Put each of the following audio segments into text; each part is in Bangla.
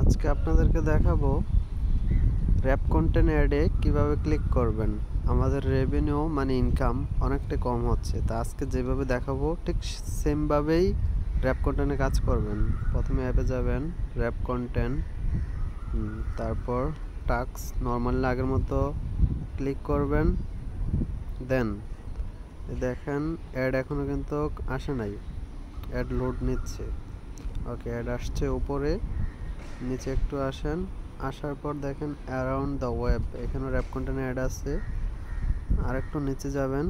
আজকে আপনাদেরকে দেখাবো র‍্যাপ কন্টেন্ট অ্যাডে কিভাবে ক্লিক করবেন। আমাদের রেভিনিউ মানে ইনকাম অনেকটা কম হচ্ছে, তা আজকে যেভাবে দেখাবো ঠিক সেমভাবেই র‍্যাপ কন্টেন্টে কাজ করবেন। প্রথমে অ্যাপে যাবেন, র‍্যাপ কন্টেন্ট, তারপর টাস্ক নর্মালি আগের মতো ক্লিক করবেন। দেন দেখেন অ্যাড এখনও কিন্তু আসে নাই, অ্যাড লোড নিচ্ছে। ওকে, অ্যাড আসছে উপরে, নিচে একটু আসেন, আসার পর দেখেন অ্যারাউন্ড দ্য ওয়েব, এখানে র‍্যাপ কন্টেন্ট অ্যাড আছে। আর একটু নিচে যাবেন,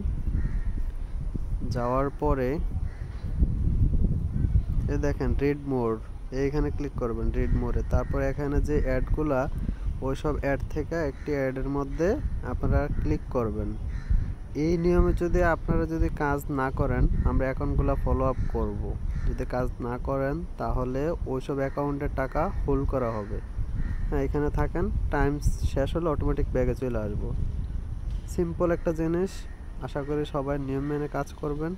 যাওয়ার পরে এই দেখেন রিড মোর, এইখানে ক্লিক করবেন রিড মোরে। তারপর এখানে যে অ্যাডগুলা, ওইসব অ্যাড থেকে একটি অ্যাডের মধ্যে আপনারা ক্লিক করবেন। এই নিয়মে যদি আপনারা কাজ না করেন, আমরা অ্যাকাউন্টগুলো ফলো আপ করব। যদি কাজ না করেন তাহলে ওইসব অ্যাকাউন্টের টাকা হোল্ড করা হবে। হ্যাঁ, এখানে থাকেন, টাইম শেষ হলে অটোমেটিক ব্যাগে চলে আসবো। সিম্পল একটা জিনিস, আশা করি সবাই নিয়ম মেনে কাজ করবেন।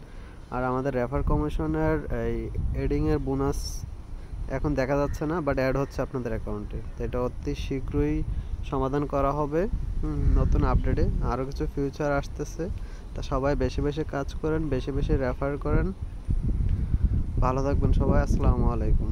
আর আমাদের রেফার কমিশনের এই এডিংয়ের বোনাস এখন দেখা যাচ্ছে না, বাট অ্যাড হচ্ছে আপনাদের অ্যাকাউন্টে, তো এটা অতি শীঘ্রই সমাধান করা হবে নতুন আপডেটে। আরও কিছু ফিউচার আসতেছে, তা সবাই বেশি বেশি কাজ করেন, বেশি বেশি রেফার করেন। ভালো থাকবেন সবাই, আসসালামু আলাইকুম।